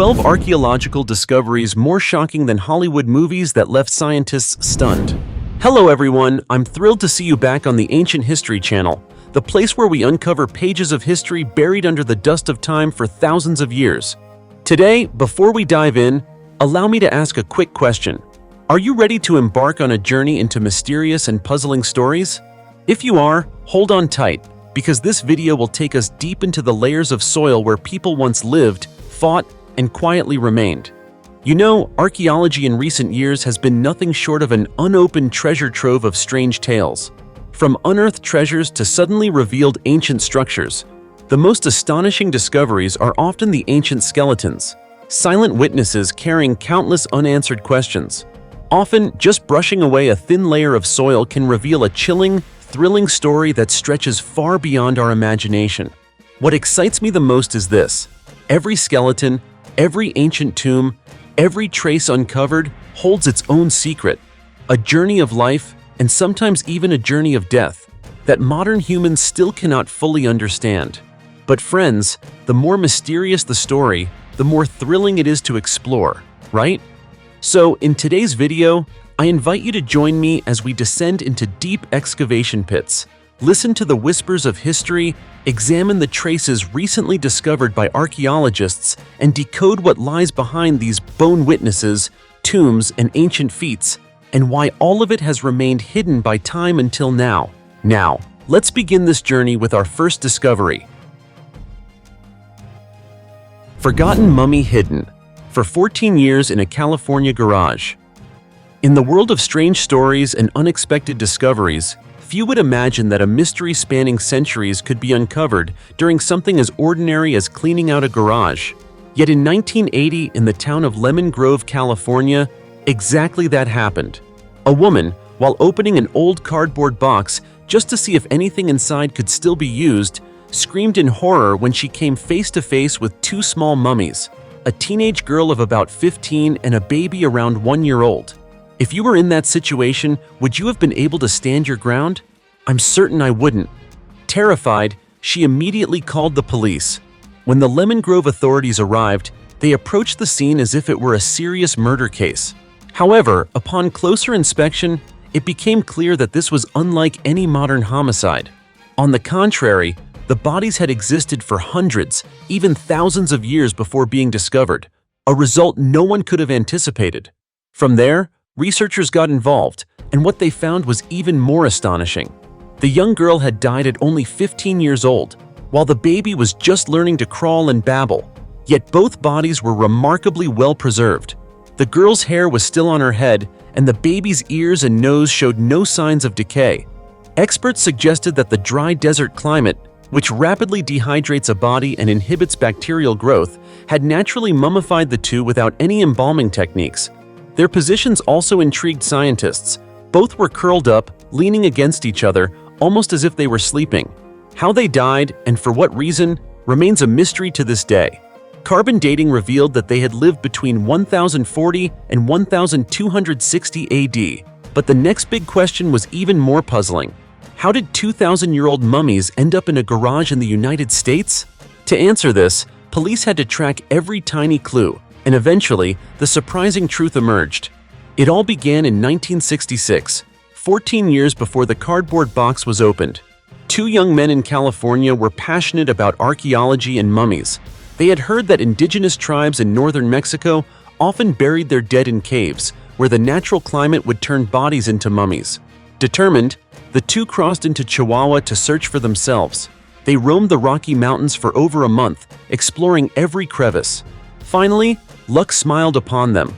12 archaeological discoveries more shocking than Hollywood movies that left scientists stunned. Hello everyone, I'm thrilled to see you back on the Ancient History channel, the place where we uncover pages of history buried under the dust of time for thousands of years. Today, before we dive in, allow me to ask a quick question. Are you ready to embark on a journey into mysterious and puzzling stories? If you are, hold on tight, because this video will take us deep into the layers of soil where people once lived, fought, and quietly remained. You know, archaeology in recent years has been nothing short of an unopened treasure trove of strange tales. From unearthed treasures to suddenly revealed ancient structures, the most astonishing discoveries are often the ancient skeletons, silent witnesses carrying countless unanswered questions. Often, just brushing away a thin layer of soil can reveal a chilling, thrilling story that stretches far beyond our imagination. What excites me the most is this: every skeleton, every ancient tomb, every trace uncovered holds its own secret, a journey of life, and sometimes even a journey of death, that modern humans still cannot fully understand. But friends, the more mysterious the story, the more thrilling it is to explore, right? So, in today's video, I invite you to join me as we descend into deep excavation pits, listen to the whispers of history, examine the traces recently discovered by archaeologists, and decode what lies behind these bone witnesses, tombs, and ancient feats, and why all of it has remained hidden by time until now. Now, let's begin this journey with our first discovery. Forgotten mummy hidden for 14 years in a California garage. In the world of strange stories and unexpected discoveries, few would imagine that a mystery spanning centuries could be uncovered during something as ordinary as cleaning out a garage. Yet in 1980, in the town of Lemon Grove, California, exactly that happened. A woman, while opening an old cardboard box just to see if anything inside could still be used, screamed in horror when she came face to face with two small mummies, a teenage girl of about 15 and a baby around 1 year old. If you were in that situation, would you have been able to stand your ground? I'm certain I wouldn't. Terrified, she immediately called the police. When the Lemon Grove authorities arrived, they approached the scene as if it were a serious murder case. However, upon closer inspection, it became clear that this was unlike any modern homicide. On the contrary, the bodies had existed for hundreds, even thousands of years before being discovered, a result no one could have anticipated. From there, researchers got involved, and what they found was even more astonishing. The young girl had died at only 15 years old, while the baby was just learning to crawl and babble. Yet both bodies were remarkably well preserved. The girl's hair was still on her head, and the baby's ears and nose showed no signs of decay. Experts suggested that the dry desert climate, which rapidly dehydrates a body and inhibits bacterial growth, had naturally mummified the two without any embalming techniques. Their positions also intrigued scientists. Both were curled up, leaning against each other, almost as if they were sleeping. How they died, and for what reason, remains a mystery to this day. Carbon dating revealed that they had lived between 1040 and 1260 AD. But the next big question was even more puzzling. How did 2,000-year-old mummies end up in a garage in the United States? To answer this, police had to track every tiny clue, and eventually, the surprising truth emerged. It all began in 1966, 14 years before the cardboard box was opened. Two young men in California were passionate about archaeology and mummies. They had heard that indigenous tribes in northern Mexico often buried their dead in caves, where the natural climate would turn bodies into mummies. Determined, the two crossed into Chihuahua to search for themselves. They roamed the Rocky Mountains for over a month, exploring every crevice. Finally, luck smiled upon them.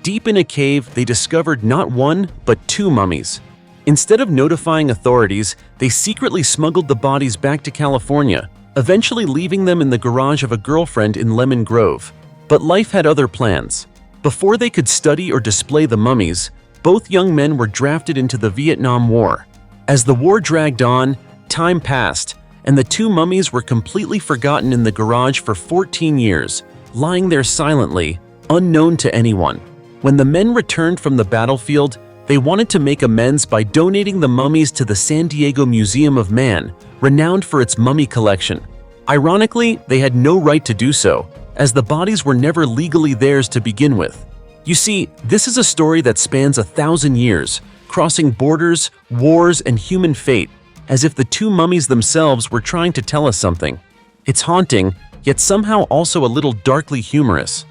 Deep in a cave, they discovered not one, but two mummies. Instead of notifying authorities, they secretly smuggled the bodies back to California, eventually leaving them in the garage of a girlfriend in Lemon Grove. But life had other plans. Before they could study or display the mummies, both young men were drafted into the Vietnam War. As the war dragged on, time passed, and the two mummies were completely forgotten in the garage for 14 years, lying there silently, unknown to anyone. When the men returned from the battlefield, they wanted to make amends by donating the mummies to the San Diego Museum of Man, renowned for its mummy collection. Ironically, they had no right to do so, as the bodies were never legally theirs to begin with. You see, this is a story that spans 1,000 years, crossing borders, wars, and human fate, as if the two mummies themselves were trying to tell us something. It's haunting, yet somehow also a little darkly humorous.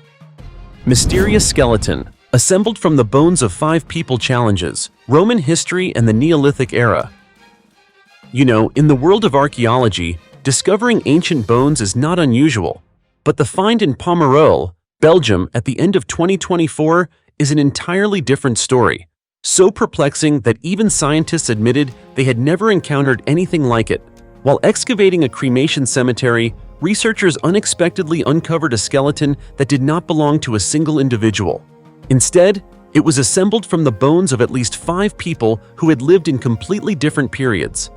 Mysterious skeleton, assembled from the bones of 5 people challenges, Roman history and the Neolithic era. You know, in the world of archaeology, discovering ancient bones is not unusual, but the find in Pomerol, Belgium at the end of 2024 is an entirely different story. So perplexing that even scientists admitted they had never encountered anything like it. While excavating a cremation cemetery, researchers unexpectedly uncovered a skeleton that did not belong to a single individual. Instead, it was assembled from the bones of at least 5 people who had lived in completely different periods.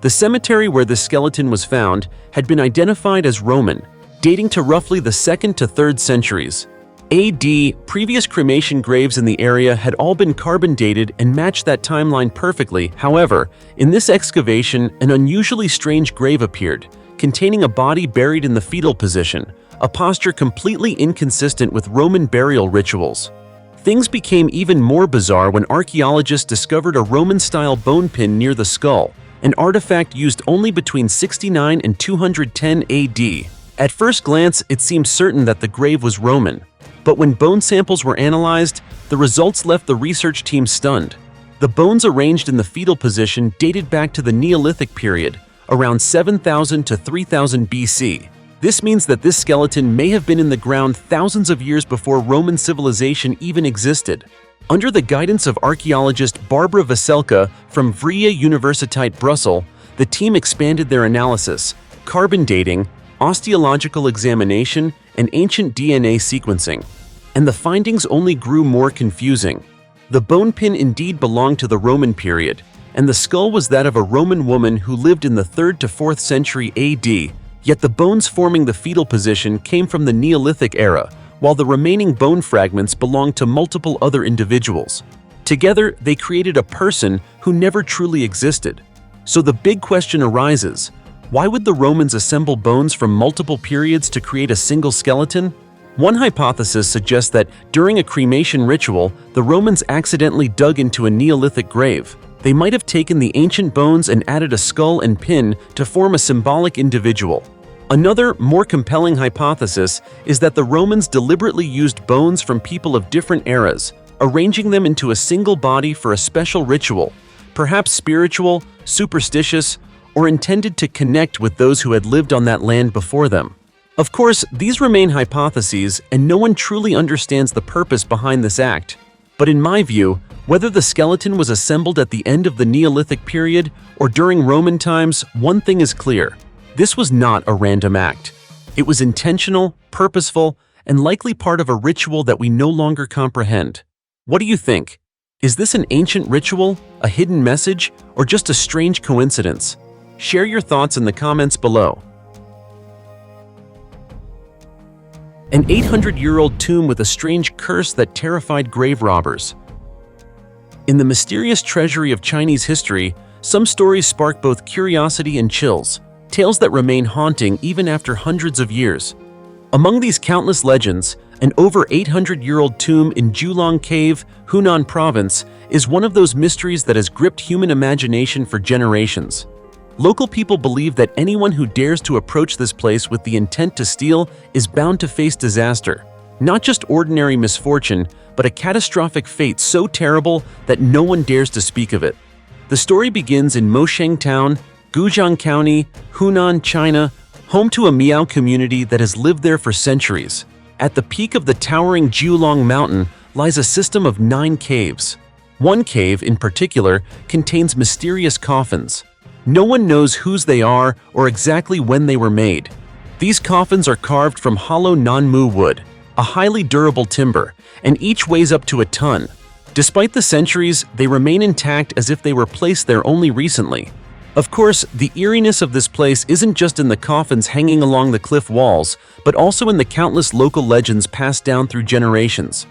The cemetery where the skeleton was found had been identified as Roman, dating to roughly the 2nd to 3rd centuries. AD, previous cremation graves in the area had all been carbon dated and matched that timeline perfectly. However, in this excavation, an unusually strange grave appeared, containing a body buried in the fetal position, a posture completely inconsistent with Roman burial rituals. Things became even more bizarre when archaeologists discovered a Roman-style bone pin near the skull, an artifact used only between 69 and 210 AD. At first glance, it seemed certain that the grave was Roman. But when bone samples were analyzed, the results left the research team stunned. The bones arranged in the fetal position dated back to the Neolithic period, around 7,000 to 3,000 BC. This means that this skeleton may have been in the ground thousands of years before Roman civilization even existed. Under the guidance of archaeologist Barbara Veselka from Vrije Universiteit Brussels, the team expanded their analysis, carbon dating, osteological examination, and ancient DNA sequencing. And the findings only grew more confusing. The bone pin indeed belonged to the Roman period, and the skull was that of a Roman woman who lived in the 3rd to 4th century AD, yet the bones forming the fetal position came from the Neolithic era, while the remaining bone fragments belonged to multiple other individuals. Together, they created a person who never truly existed. So the big question arises, why would the Romans assemble bones from multiple periods to create a single skeleton? One hypothesis suggests that during a cremation ritual, the Romans accidentally dug into a Neolithic grave. They might have taken the ancient bones and added a skull and pin to form a symbolic individual. Another, more compelling hypothesis is that the Romans deliberately used bones from people of different eras, arranging them into a single body for a special ritual, perhaps spiritual, superstitious, or intended to connect with those who had lived on that land before them. Of course, these remain hypotheses, and no one truly understands the purpose behind this act. But in my view, whether the skeleton was assembled at the end of the Neolithic period or during Roman times, one thing is clear. This was not a random act. It was intentional, purposeful, and likely part of a ritual that we no longer comprehend. What do you think? Is this an ancient ritual, a hidden message, or just a strange coincidence? Share your thoughts in the comments below. An 800-year-old tomb with a strange curse that terrified grave robbers. In the mysterious treasury of Chinese history, some stories spark both curiosity and chills, tales that remain haunting even after hundreds of years. Among these countless legends, an over 800-year-old tomb in Julong Cave, Hunan province, is one of those mysteries that has gripped human imagination for generations. Local people believe that anyone who dares to approach this place with the intent to steal is bound to face disaster. Not just ordinary misfortune, but a catastrophic fate so terrible that no one dares to speak of it. The story begins in Mosheng Town, Gujiang County, Hunan, China, home to a Miao community that has lived there for centuries. At the peak of the towering Julong Mountain lies a system of 9 caves. One cave, in particular, contains mysterious coffins. No one knows whose they are or exactly when they were made. These coffins are carved from hollow Nanmu wood, a highly durable timber, and each weighs up to a ton. Despite the centuries, they remain intact as if they were placed there only recently. Of course, the eeriness of this place isn't just in the coffins hanging along the cliff walls, but also in the countless local legends passed down through generations.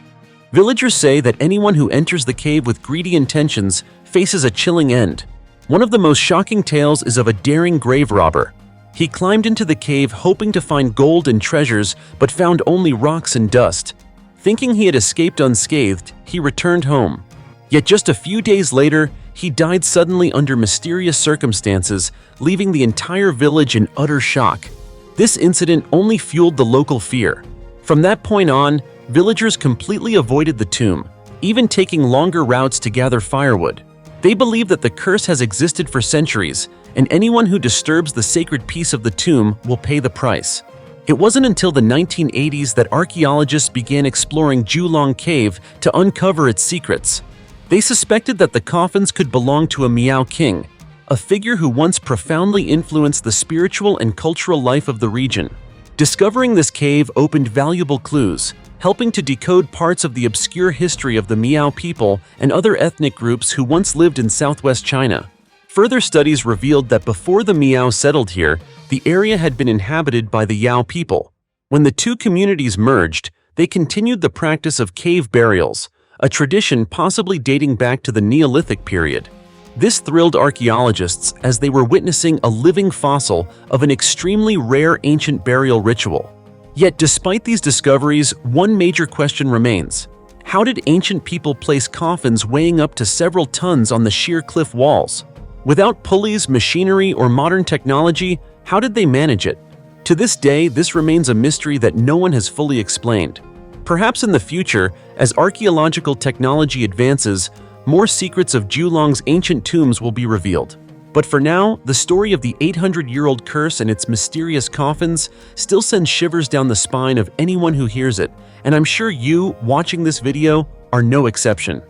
Villagers say that anyone who enters the cave with greedy intentions faces a chilling end. One of the most shocking tales is of a daring grave robber. He climbed into the cave hoping to find gold and treasures, but found only rocks and dust. Thinking he had escaped unscathed, he returned home. Yet just a few days later, he died suddenly under mysterious circumstances, leaving the entire village in utter shock. This incident only fueled the local fear. From that point on, villagers completely avoided the tomb, even taking longer routes to gather firewood. They believe that the curse has existed for centuries, and anyone who disturbs the sacred piece of the tomb will pay the price. It wasn't until the 1980s that archaeologists began exploring Julong Cave to uncover its secrets. They suspected that the coffins could belong to a Miao king, a figure who once profoundly influenced the spiritual and cultural life of the region. Discovering this cave opened valuable clues, helping to decode parts of the obscure history of the Miao people and other ethnic groups who once lived in southwest China. Further studies revealed that before the Miao settled here, the area had been inhabited by the Yao people. When the two communities merged, they continued the practice of cave burials, a tradition possibly dating back to the Neolithic period. This thrilled archaeologists as they were witnessing a living fossil of an extremely rare ancient burial ritual. Yet despite these discoveries, one major question remains. How did ancient people place coffins weighing up to several tons on the sheer cliff walls? Without pulleys, machinery, or modern technology, how did they manage it? To this day, this remains a mystery that no one has fully explained. Perhaps in the future, as archaeological technology advances, more secrets of Julong's ancient tombs will be revealed. But for now, the story of the 800-year-old curse and its mysterious coffins still sends shivers down the spine of anyone who hears it, and I'm sure you, watching this video, are no exception.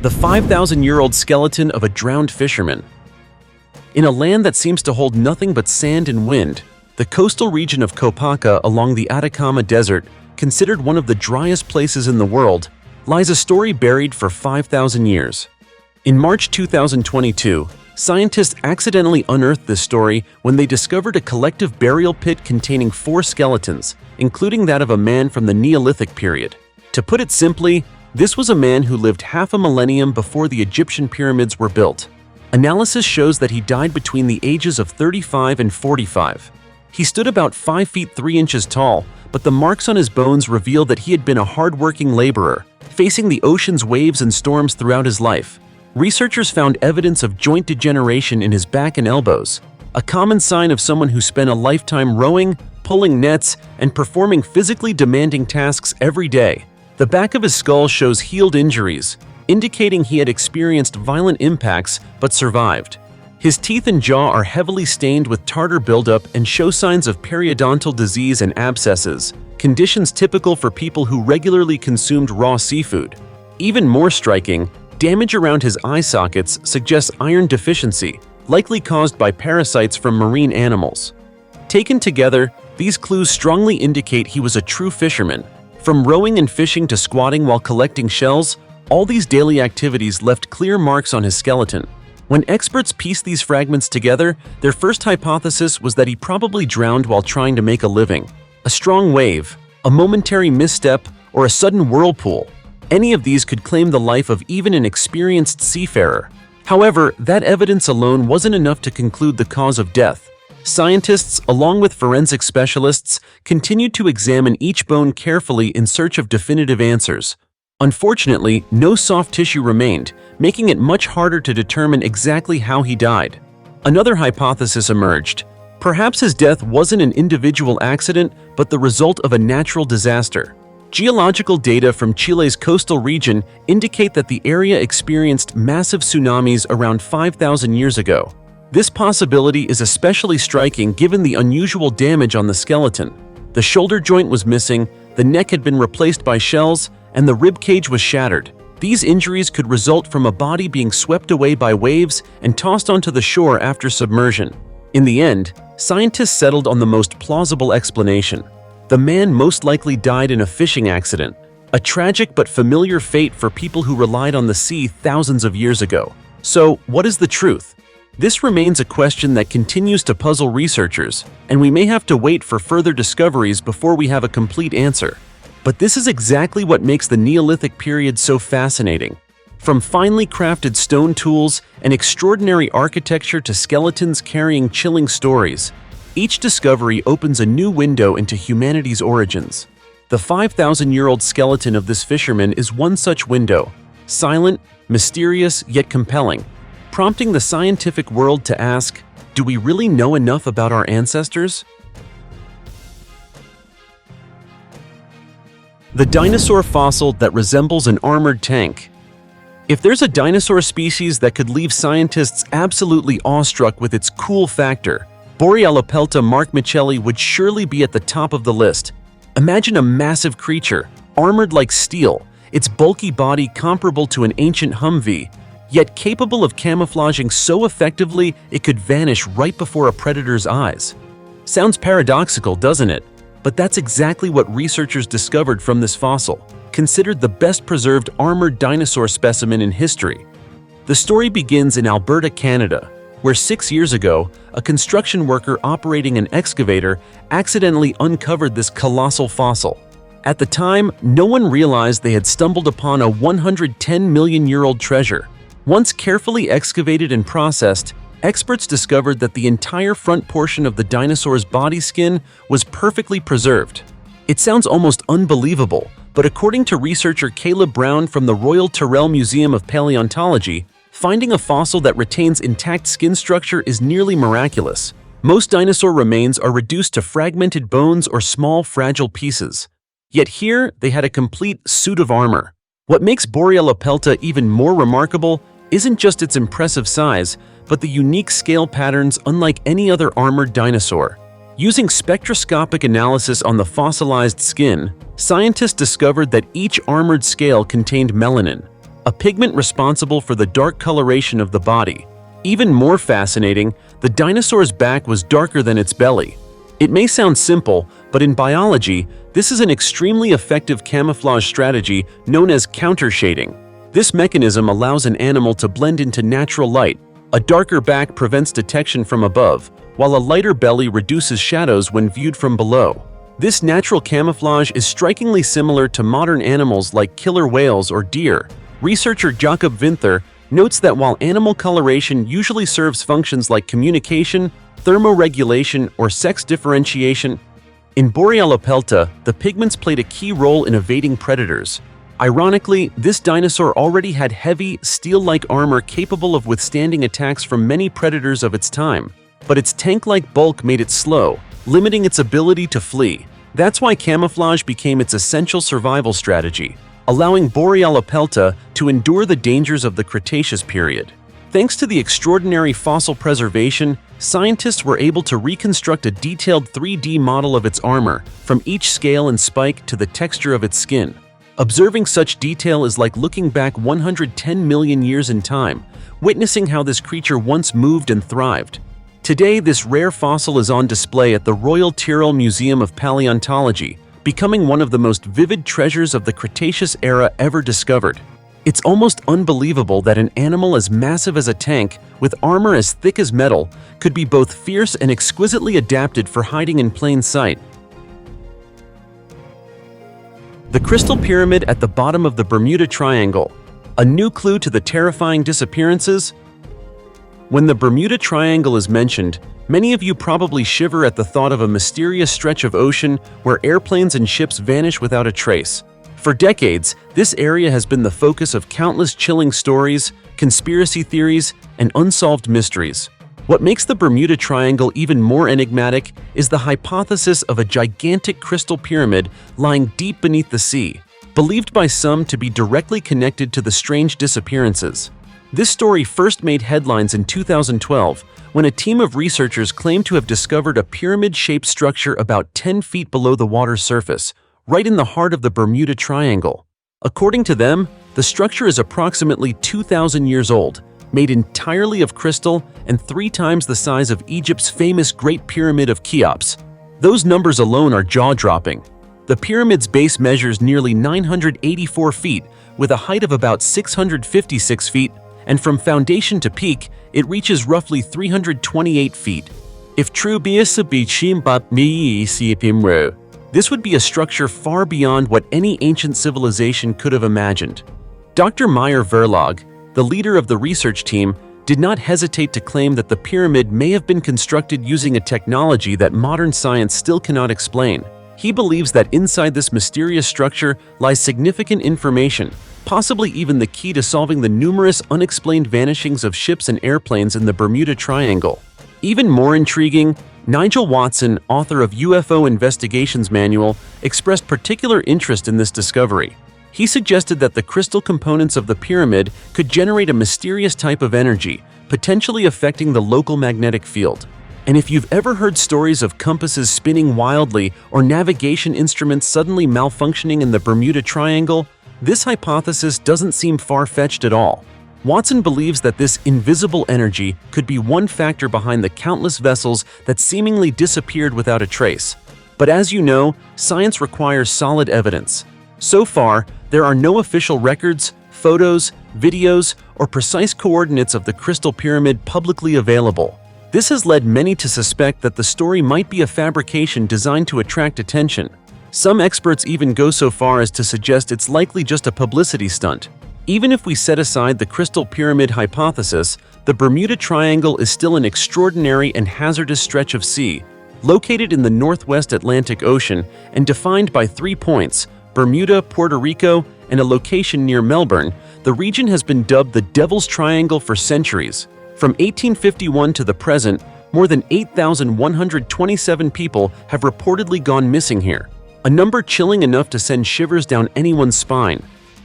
The 5,000-year-old skeleton of a drowned fisherman. In a land that seems to hold nothing but sand and wind, the coastal region of Copacabana along the Atacama Desert, considered one of the driest places in the world, lies a story buried for 5,000 years. In March 2022, scientists accidentally unearthed this story when they discovered a collective burial pit containing 4 skeletons, including that of a man from the Neolithic period. To put it simply, this was a man who lived half a millennium before the Egyptian pyramids were built. Analysis shows that he died between the ages of 35 and 45. He stood about 5 feet 3 inches tall, but the marks on his bones reveal that he had been a hard-working laborer, facing the ocean's waves and storms throughout his life. Researchers found evidence of joint degeneration in his back and elbows, a common sign of someone who spent a lifetime rowing, pulling nets, and performing physically demanding tasks every day. The back of his skull shows healed injuries, indicating he had experienced violent impacts but survived. His teeth and jaw are heavily stained with tartar buildup and show signs of periodontal disease and abscesses, conditions typical for people who regularly consumed raw seafood. Even more striking, damage around his eye sockets suggests iron deficiency, likely caused by parasites from marine animals. Taken together, these clues strongly indicate he was a true fisherman. From rowing and fishing to squatting while collecting shells, all these daily activities left clear marks on his skeleton. When experts pieced these fragments together, their first hypothesis was that he probably drowned while trying to make a living. A strong wave, a momentary misstep, or a sudden whirlpool. Any of these could claim the life of even an experienced seafarer. However, that evidence alone wasn't enough to conclude the cause of death. Scientists, along with forensic specialists, continued to examine each bone carefully in search of definitive answers. Unfortunately, no soft tissue remained, making it much harder to determine exactly how he died. Another hypothesis emerged. Perhaps his death wasn't an individual accident, but the result of a natural disaster. Geological data from Chile's coastal region indicate that the area experienced massive tsunamis around 5,000 years ago. This possibility is especially striking given the unusual damage on the skeleton. The shoulder joint was missing, the neck had been replaced by shells, and the rib cage was shattered. These injuries could result from a body being swept away by waves and tossed onto the shore after submersion. In the end, scientists settled on the most plausible explanation. The man most likely died in a fishing accident, a tragic but familiar fate for people who relied on the sea thousands of years ago. So, what is the truth? This remains a question that continues to puzzle researchers, and we may have to wait for further discoveries before we have a complete answer. But this is exactly what makes the Neolithic period so fascinating. From finely crafted stone tools and extraordinary architecture to skeletons carrying chilling stories, each discovery opens a new window into humanity's origins. The 5,000-year-old skeleton of this fisherman is one such window, silent, mysterious, yet compelling, prompting the scientific world to ask, do we really know enough about our ancestors? The dinosaur fossil that resembles an armored tank. If there's a dinosaur species that could leave scientists absolutely awestruck with its cool factor, Borealopelta markmicheli would surely be at the top of the list. Imagine a massive creature, armored like steel, its bulky body comparable to an ancient Humvee, yet capable of camouflaging so effectively it could vanish right before a predator's eyes. Sounds paradoxical, doesn't it? But that's exactly what researchers discovered from this fossil, considered the best preserved armored dinosaur specimen in history. The story begins in Alberta, Canada, where 6 years ago, a construction worker operating an excavator accidentally uncovered this colossal fossil. At the time, no one realized they had stumbled upon a 110-million-year-old treasure. Once carefully excavated and processed, experts discovered that the entire front portion of the dinosaur's body skin was perfectly preserved. It sounds almost unbelievable, but according to researcher Caleb Brown from the Royal Tyrrell Museum of Paleontology, finding a fossil that retains intact skin structure is nearly miraculous. Most dinosaur remains are reduced to fragmented bones or small, fragile pieces. Yet here, they had a complete suit of armor. What makes Borealopelta even more remarkable isn't just its impressive size, but the unique scale patterns unlike any other armored dinosaur. Using spectroscopic analysis on the fossilized skin, scientists discovered that each armored scale contained melanin, a pigment responsible for the dark coloration of the body. Even more fascinating, the dinosaur's back was darker than its belly. It may sound simple, but in biology, this is an extremely effective camouflage strategy known as countershading. This mechanism allows an animal to blend into natural light. A darker back prevents detection from above, while a lighter belly reduces shadows when viewed from below. This natural camouflage is strikingly similar to modern animals like killer whales or deer. Researcher Jakob Vinther notes that while animal coloration usually serves functions like communication, thermoregulation, or sex differentiation, in Borealopelta, the pigments played a key role in evading predators. Ironically, this dinosaur already had heavy, steel-like armor capable of withstanding attacks from many predators of its time, but its tank-like bulk made it slow, limiting its ability to flee. That's why camouflage became its essential survival strategy, allowing Borealopelta to endure the dangers of the Cretaceous period. Thanks to the extraordinary fossil preservation, scientists were able to reconstruct a detailed 3D model of its armor, from each scale and spike to the texture of its skin. Observing such detail is like looking back 110 million years in time, witnessing how this creature once moved and thrived. Today, this rare fossil is on display at the Royal Tyrrell Museum of Paleontology, becoming one of the most vivid treasures of the Cretaceous era ever discovered. It's almost unbelievable that an animal as massive as a tank, with armor as thick as metal, could be both fierce and exquisitely adapted for hiding in plain sight. The Crystal Pyramid at the bottom of the Bermuda Triangle, a new clue to the terrifying disappearances. When the Bermuda Triangle is mentioned, many of you probably shiver at the thought of a mysterious stretch of ocean where airplanes and ships vanish without a trace. For decades, this area has been the focus of countless chilling stories, conspiracy theories, and unsolved mysteries. What makes the Bermuda Triangle even more enigmatic is the hypothesis of a gigantic crystal pyramid lying deep beneath the sea, believed by some to be directly connected to the strange disappearances. This story first made headlines in 2012 when a team of researchers claimed to have discovered a pyramid-shaped structure about 10 feet below the water's surface, right in the heart of the Bermuda Triangle. According to them, the structure is approximately 2,000 years old, made entirely of crystal and 3 times the size of Egypt's famous Great Pyramid of Cheops. Those numbers alone are jaw-dropping. The pyramid's base measures nearly 984 feet, with a height of about 656 feet, and from foundation to peak, it reaches roughly 328 feet. If true, this would be a structure far beyond what any ancient civilization could have imagined. Dr. Meyer Verlag, the leader of the research team, did not hesitate to claim that the pyramid may have been constructed using a technology that modern science still cannot explain. He believes that inside this mysterious structure lies significant information, possibly even the key to solving the numerous unexplained vanishings of ships and airplanes in the Bermuda Triangle. Even more intriguing, Nigel Watson, author of UFO Investigations Manual, expressed particular interest in this discovery. He suggested that the crystal components of the pyramid could generate a mysterious type of energy, potentially affecting the local magnetic field. And if you've ever heard stories of compasses spinning wildly or navigation instruments suddenly malfunctioning in the Bermuda Triangle, this hypothesis doesn't seem far-fetched at all. Watson believes that this invisible energy could be one factor behind the countless vessels that seemingly disappeared without a trace. But as you know, science requires solid evidence. So far, there are no official records, photos, videos, or precise coordinates of the Crystal Pyramid publicly available. This has led many to suspect that the story might be a fabrication designed to attract attention. Some experts even go so far as to suggest it's likely just a publicity stunt. Even if we set aside the Crystal Pyramid hypothesis, the Bermuda Triangle is still an extraordinary and hazardous stretch of sea. Located in the northwest Atlantic Ocean and defined by 3 points, Bermuda, Puerto Rico, and a location near Melbourne, the region has been dubbed the Devil's Triangle for centuries. From 1851 to the present, more than 8,127 people have reportedly gone missing here, a number chilling enough to send shivers down anyone's spine.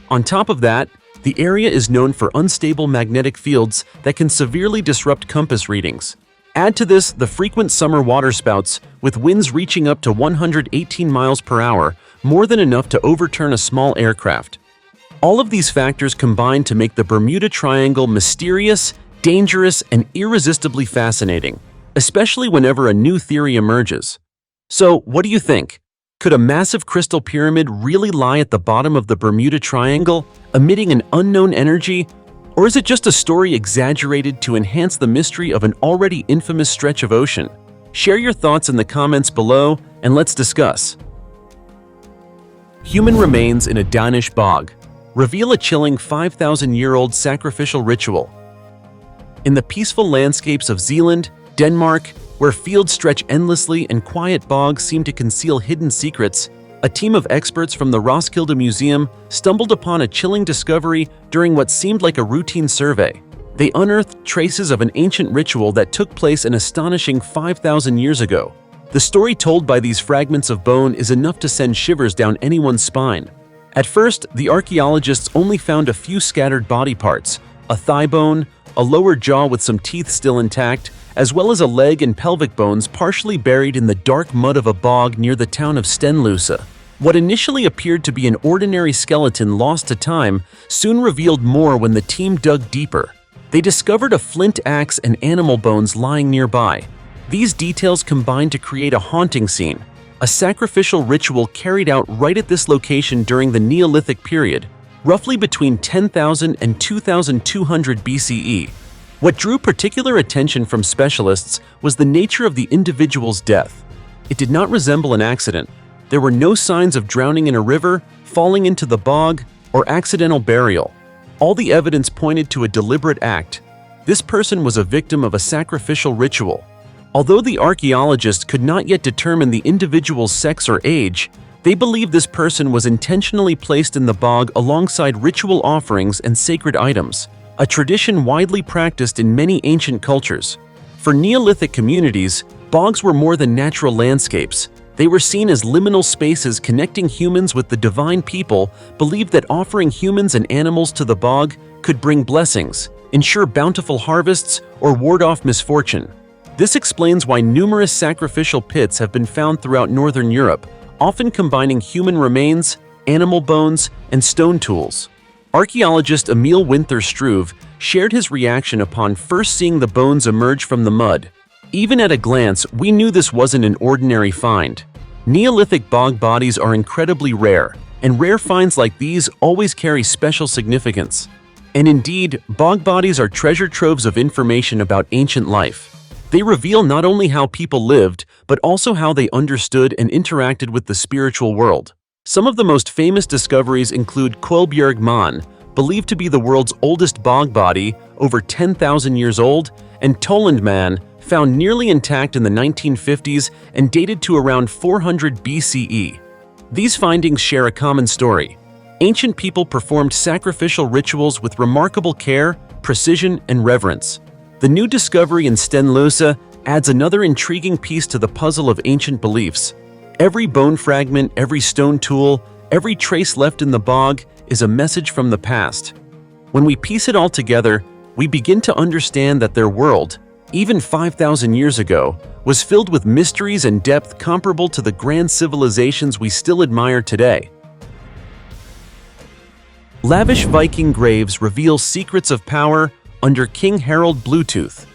On top of that, the area is known for unstable magnetic fields that can severely disrupt compass readings. Add to this the frequent summer waterspouts, with winds reaching up to 118 miles per hour, more than enough to overturn a small aircraft. All of these factors combine to make the Bermuda Triangle mysterious, dangerous, and irresistibly fascinating, especially whenever a new theory emerges. So, what do you think? Could a massive crystal pyramid really lie at the bottom of the Bermuda Triangle, emitting an unknown energy? Or is it just a story exaggerated to enhance the mystery of an already infamous stretch of ocean? Share your thoughts in the comments below, and let's discuss. Human remains in a Danish bog reveal a chilling 5,000-year-old sacrificial ritual. In the peaceful landscapes of Zealand, Denmark, where fields stretch endlessly and quiet bogs seem to conceal hidden secrets, a team of experts from the Roskilde Museum stumbled upon a chilling discovery during what seemed like a routine survey. They unearthed traces of an ancient ritual that took place an astonishing 5,000 years ago. The story told by these fragments of bone is enough to send shivers down anyone's spine. At first, the archaeologists only found a few scattered body parts, a thigh bone, a lower jaw with some teeth still intact, as well as a leg and pelvic bones partially buried in the dark mud of a bog near the town of Stenløse. What initially appeared to be an ordinary skeleton lost to time soon revealed more when the team dug deeper. They discovered a flint axe and animal bones lying nearby. These details combined to create a haunting scene, a sacrificial ritual carried out right at this location during the Neolithic period, roughly between 10,000 and 2,200 BCE. What drew particular attention from specialists was the nature of the individual's death. It did not resemble an accident. There were no signs of drowning in a river, falling into the bog, or accidental burial. All the evidence pointed to a deliberate act. This person was a victim of a sacrificial ritual. Although the archaeologists could not yet determine the individual's sex or age, they believe this person was intentionally placed in the bog alongside ritual offerings and sacred items, a tradition widely practiced in many ancient cultures. For Neolithic communities, bogs were more than natural landscapes. They were seen as liminal spaces connecting humans with the divine. People believed that offering humans and animals to the bog could bring blessings, ensure bountiful harvests, or ward off misfortune. This explains why numerous sacrificial pits have been found throughout northern Europe, often combining human remains, animal bones, and stone tools. Archaeologist Emil Winther Struve shared his reaction upon first seeing the bones emerge from the mud. Even at a glance, we knew this wasn't an ordinary find. Neolithic bog bodies are incredibly rare, and rare finds like these always carry special significance. And indeed, bog bodies are treasure troves of information about ancient life. They reveal not only how people lived, but also how they understood and interacted with the spiritual world. Some of the most famous discoveries include Kolbjerg Man, believed to be the world's oldest bog body, over 10,000 years old, and Toland Man, found nearly intact in the 1950s and dated to around 400 BCE. These findings share a common story. Ancient people performed sacrificial rituals with remarkable care, precision, and reverence. The new discovery in Stenløse adds another intriguing piece to the puzzle of ancient beliefs. Every bone fragment, every stone tool, every trace left in the bog is a message from the past. When we piece it all together, we begin to understand that their world, even 5,000 years ago, was filled with mysteries and depth comparable to the grand civilizations we still admire today. Lavish Viking graves reveal secrets of power under King Harald Bluetooth.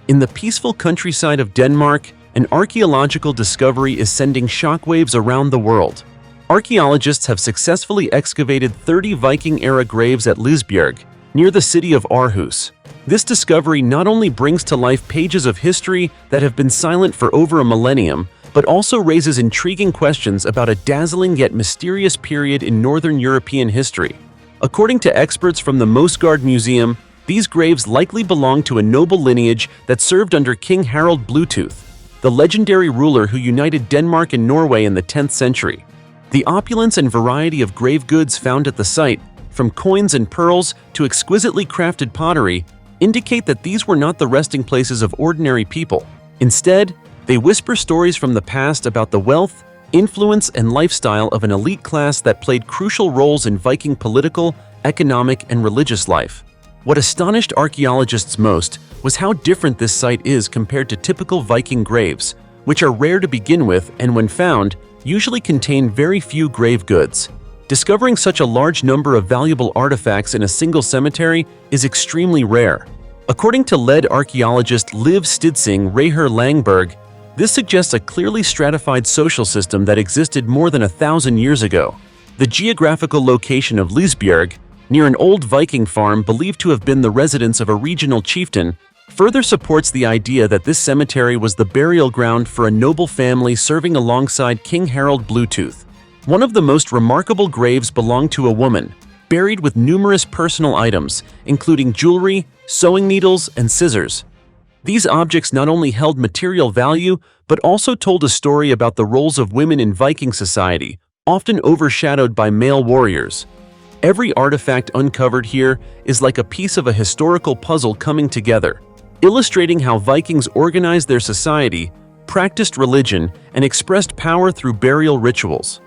In the peaceful countryside of Denmark, an archaeological discovery is sending shockwaves around the world. Archaeologists have successfully excavated 30 Viking-era graves at Lisbjerg, near the city of Aarhus. This discovery not only brings to life pages of history that have been silent for over a millennium, but also raises intriguing questions about a dazzling yet mysterious period in Northern European history. According to experts from the Mosgard Museum, these graves likely belong to a noble lineage that served under King Harald Bluetooth, the legendary ruler who united Denmark and Norway in the 10th century. The opulence and variety of grave goods found at the site, from coins and pearls to exquisitely crafted pottery, indicate that these were not the resting places of ordinary people. Instead, they whisper stories from the past about the wealth, influence, and lifestyle of an elite class that played crucial roles in Viking political, economic, and religious life. What astonished archaeologists most was how different this site is compared to typical Viking graves, which are rare to begin with and, when found, usually contain very few grave goods. Discovering such a large number of valuable artifacts in a single cemetery is extremely rare. According to lead archaeologist Liv Stidsing Reher Langberg, this suggests a clearly stratified social system that existed more than 1,000 years ago. The geographical location of Lisbjerg, near an old Viking farm believed to have been the residence of a regional chieftain, further supports the idea that this cemetery was the burial ground for a noble family serving alongside King Harald Bluetooth. One of the most remarkable graves belonged to a woman, buried with numerous personal items, including jewelry, sewing needles, and scissors. These objects not only held material value, but also told a story about the roles of women in Viking society, often overshadowed by male warriors. Every artifact uncovered here is like a piece of a historical puzzle coming together, illustrating how Vikings organized their society, practiced religion, and expressed power through burial rituals.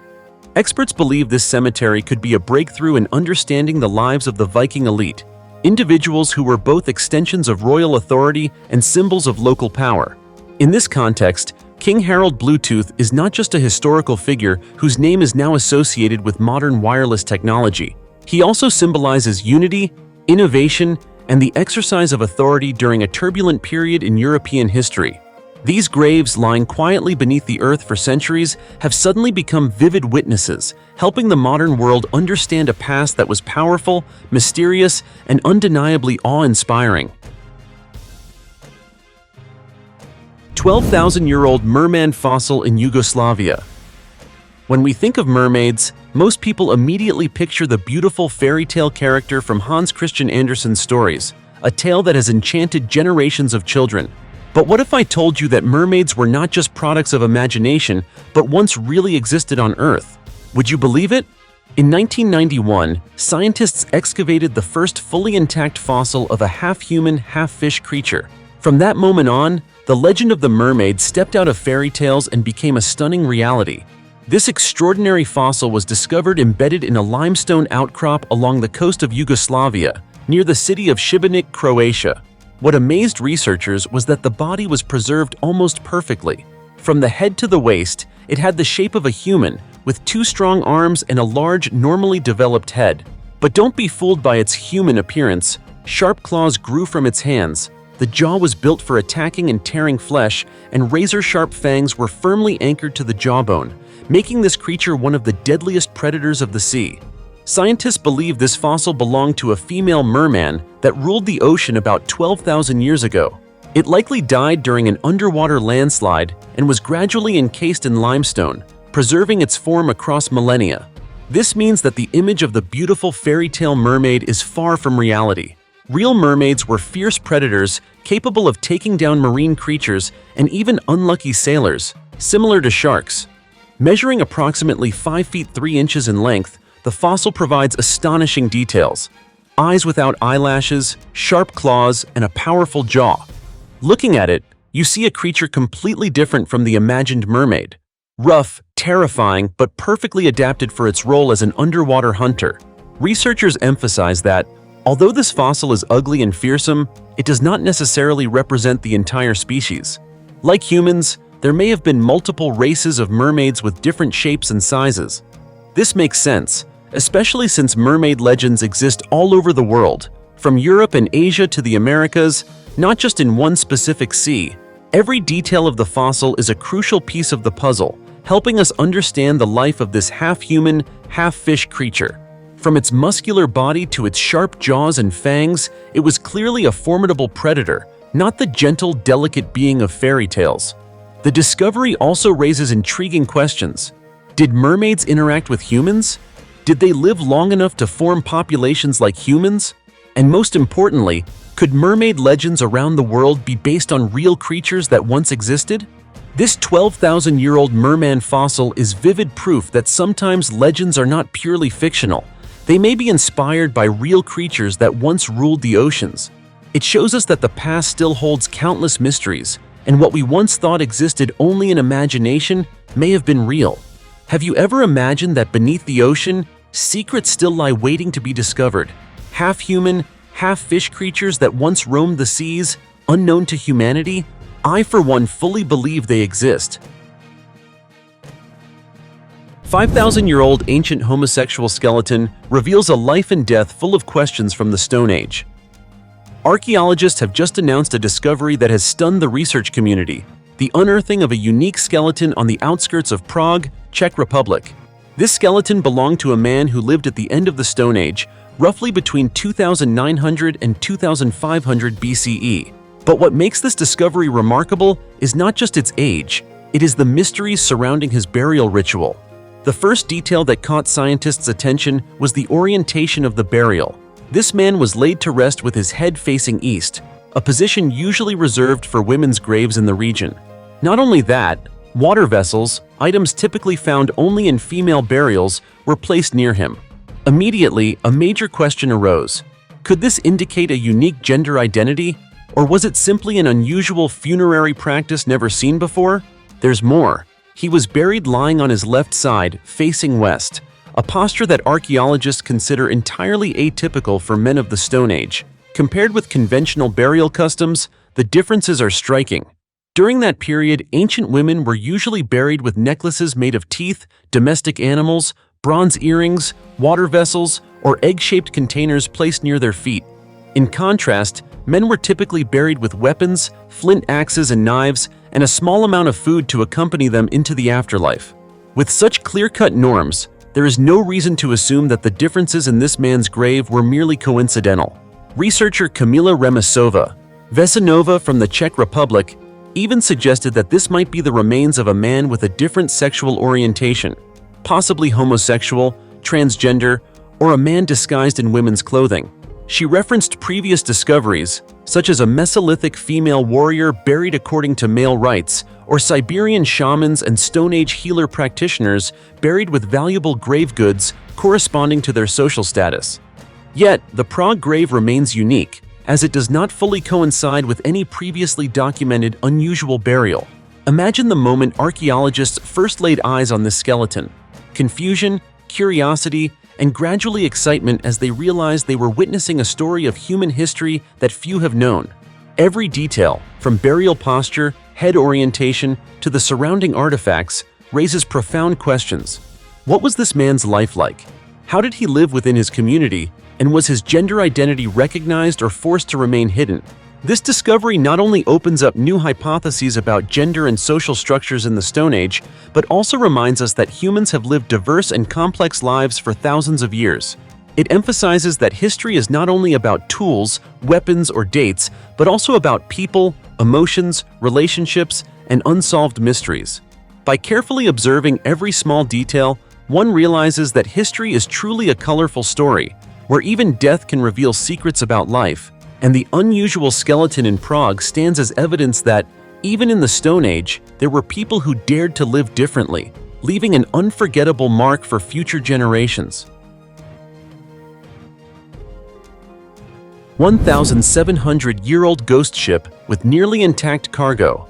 Experts believe this cemetery could be a breakthrough in understanding the lives of the Viking elite, individuals who were both extensions of royal authority and symbols of local power. In this context, King Harald Bluetooth is not just a historical figure whose name is now associated with modern wireless technology. He also symbolizes unity, innovation, and the exercise of authority during a turbulent period in European history. These graves, lying quietly beneath the earth for centuries, have suddenly become vivid witnesses, helping the modern world understand a past that was powerful, mysterious, and undeniably awe-inspiring. 12,000-year-old merman fossil in Yugoslavia. When we think of mermaids, most people immediately picture the beautiful fairy tale character from Hans Christian Andersen's stories, a tale that has enchanted generations of children. But what if I told you that mermaids were not just products of imagination, but once really existed on Earth? Would you believe it? In 1991, scientists excavated the first fully intact fossil of a half-human, half-fish creature. From that moment on, the legend of the mermaid stepped out of fairy tales and became a stunning reality. This extraordinary fossil was discovered embedded in a limestone outcrop along the coast of Yugoslavia, near the city of Šibenik, Croatia. What amazed researchers was that the body was preserved almost perfectly. From the head to the waist, it had the shape of a human, with 2 strong arms and a large, normally developed head. But don't be fooled by its human appearance. Sharp claws grew from its hands. The jaw was built for attacking and tearing flesh, and razor-sharp fangs were firmly anchored to the jawbone, making this creature one of the deadliest predators of the sea. Scientists believe this fossil belonged to a female merman that ruled the ocean about 12,000 years ago. It likely died during an underwater landslide and was gradually encased in limestone, preserving its form across millennia. This means that the image of the beautiful fairy tale mermaid is far from reality. Real mermaids were fierce predators capable of taking down marine creatures and even unlucky sailors, similar to sharks. Measuring approximately 5 feet 3 inches in length, the fossil provides astonishing details. Eyes without eyelashes, sharp claws, and a powerful jaw. Looking at it, you see a creature completely different from the imagined mermaid. Rough, terrifying, but perfectly adapted for its role as an underwater hunter. Researchers emphasize that, although this fossil is ugly and fearsome, it does not necessarily represent the entire species. Like humans, there may have been multiple races of mermaids with different shapes and sizes. This makes sense, especially since mermaid legends exist all over the world, from Europe and Asia to the Americas, not just in one specific sea. Every detail of the fossil is a crucial piece of the puzzle, helping us understand the life of this half-human, half-fish creature. From its muscular body to its sharp jaws and fangs, it was clearly a formidable predator, not the gentle, delicate being of fairy tales. The discovery also raises intriguing questions. Did mermaids interact with humans? Did they live long enough to form populations like humans? And most importantly, could mermaid legends around the world be based on real creatures that once existed? This 12,000-year-old merman fossil is vivid proof that sometimes legends are not purely fictional. They may be inspired by real creatures that once ruled the oceans. It shows us that the past still holds countless mysteries, and what we once thought existed only in imagination may have been real. Have you ever imagined that beneath the ocean, secrets still lie waiting to be discovered? Half-human, half-fish creatures that once roamed the seas, unknown to humanity? I, for one, fully believe they exist. 5,000-year-old ancient homosexual skeleton reveals a life and death full of questions from the Stone Age. Archaeologists have just announced a discovery that has stunned the research community: the unearthing of a unique skeleton on the outskirts of Prague, Czech Republic. This skeleton belonged to a man who lived at the end of the Stone Age, roughly between 2,900 and 2,500 BCE. But what makes this discovery remarkable is not just its age, it is the mysteries surrounding his burial ritual. The first detail that caught scientists' attention was the orientation of the burial. This man was laid to rest with his head facing east, a position usually reserved for women's graves in the region. Not only that, water vessels, items typically found only in female burials, were placed near him. Immediately, a major question arose. Could this indicate a unique gender identity, or was it simply an unusual funerary practice never seen before? There's more. He was buried lying on his left side, facing west, a posture that archaeologists consider entirely atypical for men of the Stone Age. Compared with conventional burial customs, the differences are striking. During that period, ancient women were usually buried with necklaces made of teeth, domestic animals, bronze earrings, water vessels, or egg-shaped containers placed near their feet. In contrast, men were typically buried with weapons, flint axes and knives, and a small amount of food to accompany them into the afterlife. With such clear-cut norms, there is no reason to assume that the differences in this man's grave were merely coincidental. Researcher Kamila Vesenova from the Czech Republic even suggested that this might be the remains of a man with a different sexual orientation, possibly homosexual, transgender, or a man disguised in women's clothing. She referenced previous discoveries, such as a Mesolithic female warrior buried according to male rites, or Siberian shamans and Stone Age healer practitioners buried with valuable grave goods corresponding to their social status. Yet, the Prague grave remains unique, as it does not fully coincide with any previously documented unusual burial. Imagine the moment archaeologists first laid eyes on this skeleton. Confusion, curiosity, and gradually excitement as they realized they were witnessing a story of human history that few have known. Every detail, from burial posture, head orientation, to the surrounding artifacts, raises profound questions. What was this man's life like? How did he live within his community, and was his gender identity recognized or forced to remain hidden? This discovery not only opens up new hypotheses about gender and social structures in the Stone Age, but also reminds us that humans have lived diverse and complex lives for thousands of years. It emphasizes that history is not only about tools, weapons, or dates, but also about people, emotions, relationships, and unsolved mysteries. By carefully observing every small detail, one realizes that history is truly a colorful story, where even death can reveal secrets about life, and the unusual skeleton in Prague stands as evidence that, even in the Stone Age, there were people who dared to live differently, leaving an unforgettable mark for future generations. 1,700-year-old ghost ship with nearly intact cargo.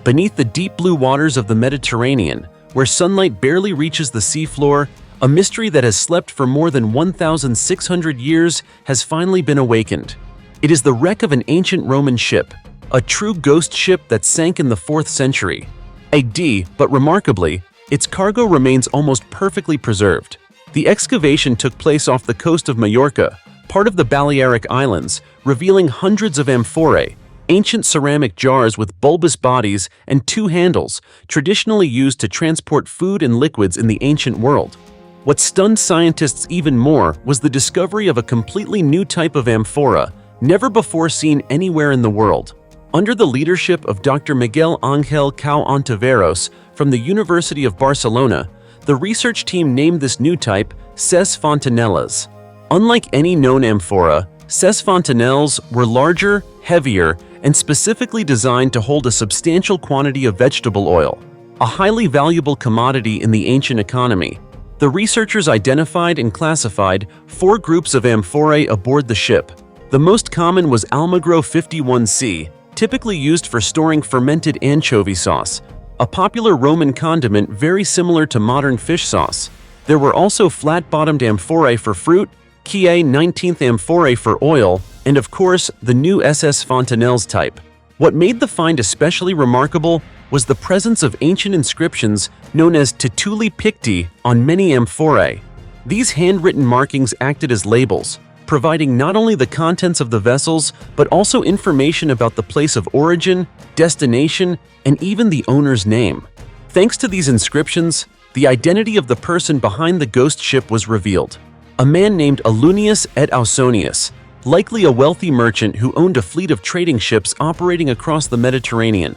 Beneath the deep blue waters of the Mediterranean, where sunlight barely reaches the seafloor, a mystery that has slept for more than 1,600 years has finally been awakened. It is the wreck of an ancient Roman ship, a true ghost ship that sank in the 4th century AD, but remarkably, its cargo remains almost perfectly preserved. The excavation took place off the coast of Majorca, part of the Balearic Islands, revealing hundreds of amphorae, ancient ceramic jars with bulbous bodies and 2 handles, traditionally used to transport food and liquids in the ancient world. What stunned scientists even more was the discovery of a completely new type of amphora, never before seen anywhere in the world. Under the leadership of Dr. Miguel Ángel Cau Ontiveros from the University of Barcelona, the research team named this new type ses fontanelles. Unlike any known amphora, ses fontanelles were larger, heavier, and specifically designed to hold a substantial quantity of vegetable oil, a highly valuable commodity in the ancient economy. The researchers identified and classified 4 groups of amphorae aboard the ship. The most common was Almagro 51C, typically used for storing fermented anchovy sauce, a popular Roman condiment very similar to modern fish sauce. There were also flat-bottomed amphorae for fruit, Kie 19th amphorae for oil, and of course, the new SS Fontanelles type. What made the find especially remarkable was the presence of ancient inscriptions known as tituli picti on many amphorae. These handwritten markings acted as labels, providing not only the contents of the vessels, but also information about the place of origin, destination, and even the owner's name. Thanks to these inscriptions, the identity of the person behind the ghost ship was revealed. A man named Alunius et Ausonius, likely a wealthy merchant who owned a fleet of trading ships operating across the Mediterranean.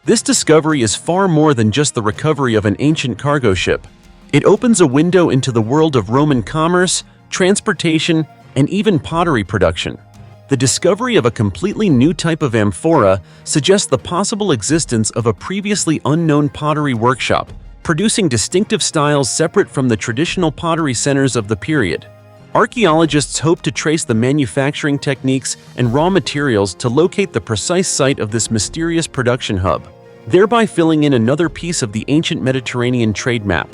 This discovery is far more than just the recovery of an ancient cargo ship. It opens a window into the world of Roman commerce, transportation, and even pottery production. The discovery of a completely new type of amphora suggests the possible existence of a previously unknown pottery workshop, producing distinctive styles separate from the traditional pottery centers of the period. Archaeologists hope to trace the manufacturing techniques and raw materials to locate the precise site of this mysterious production hub, thereby filling in another piece of the ancient Mediterranean trade map.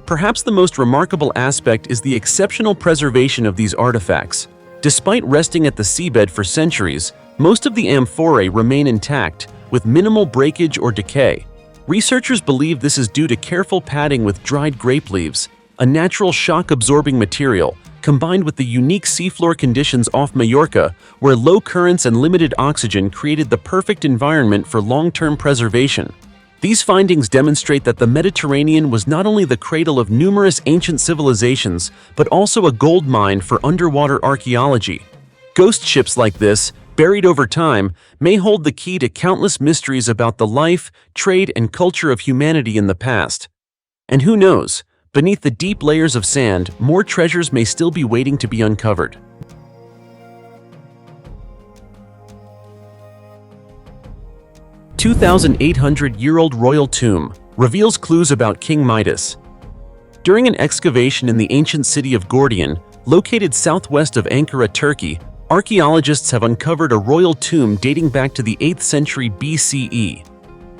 Perhaps the most remarkable aspect is the exceptional preservation of these artifacts. Despite resting at the seabed for centuries, most of the amphorae remain intact, with minimal breakage or decay. Researchers believe this is due to careful padding with dried grape leaves, a natural shock-absorbing material, combined with the unique seafloor conditions off Majorca, where low currents and limited oxygen created the perfect environment for long-term preservation. These findings demonstrate that the Mediterranean was not only the cradle of numerous ancient civilizations, but also a gold mine for underwater archaeology. Ghost ships like this, buried over time, may hold the key to countless mysteries about the life, trade, and culture of humanity in the past. And who knows, beneath the deep layers of sand, more treasures may still be waiting to be uncovered. A 2,800-year-old royal tomb reveals clues about King Midas. During an excavation in the ancient city of Gordion, located southwest of Ankara, Turkey, archaeologists have uncovered a royal tomb dating back to the 8th century BCE.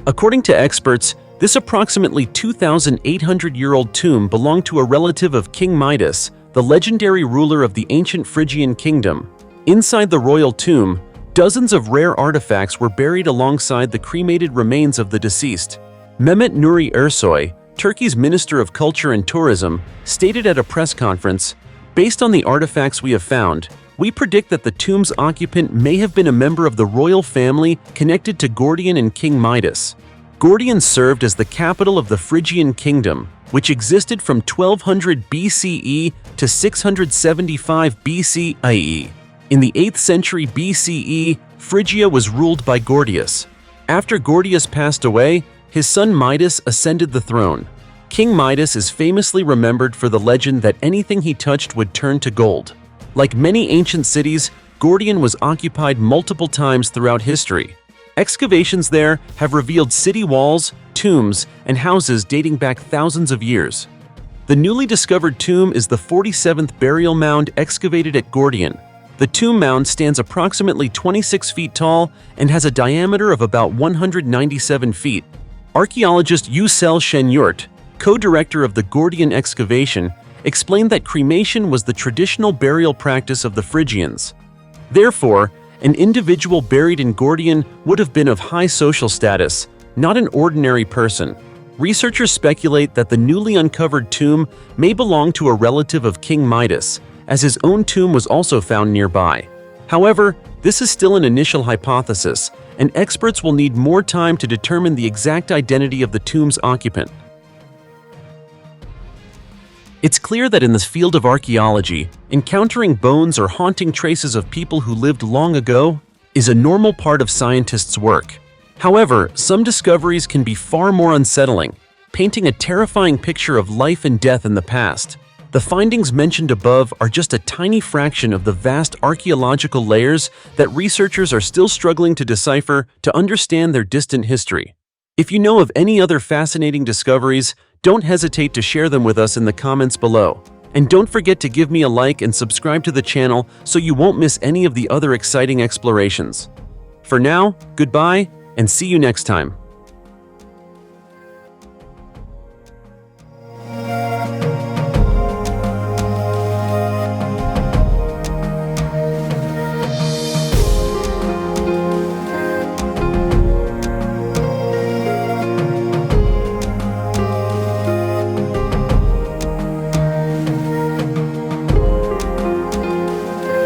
According to experts, this approximately 2,800-year-old tomb belonged to a relative of King Midas, the legendary ruler of the ancient Phrygian kingdom. Inside the royal tomb, dozens of rare artifacts were buried alongside the cremated remains of the deceased. Mehmet Nuri Ersoy, Turkey's Minister of Culture and Tourism, stated at a press conference, "Based on the artifacts we have found, we predict that the tomb's occupant may have been a member of the royal family connected to Gordion and King Midas." Gordion served as the capital of the Phrygian kingdom, which existed from 1200 BCE to 675 BCE. In the 8th century BCE, Phrygia was ruled by Gordius. After Gordius passed away, his son Midas ascended the throne. King Midas is famously remembered for the legend that anything he touched would turn to gold. Like many ancient cities, Gordion was occupied multiple times throughout history. Excavations there have revealed city walls, tombs, and houses dating back thousands of years. The newly discovered tomb is the 47th burial mound excavated at Gordion. The tomb mound stands approximately 26 feet tall and has a diameter of about 197 feet. Archaeologist Yücel Şenyurt, co-director of the Gordion excavation, explained that cremation was the traditional burial practice of the Phrygians. Therefore, an individual buried in Gordion would have been of high social status, not an ordinary person. Researchers speculate that the newly uncovered tomb may belong to a relative of King Midas, as his own tomb was also found nearby. However, this is still an initial hypothesis, and experts will need more time to determine the exact identity of the tomb's occupant. It's clear that in the field of archaeology, encountering bones or haunting traces of people who lived long ago is a normal part of scientists' work. However, some discoveries can be far more unsettling, painting a terrifying picture of life and death in the past. The findings mentioned above are just a tiny fraction of the vast archaeological layers that researchers are still struggling to decipher to understand their distant history. If you know of any other fascinating discoveries, don't hesitate to share them with us in the comments below. And don't forget to give me a like and subscribe to the channel so you won't miss any of the other exciting explorations. For now, goodbye, and see you next time.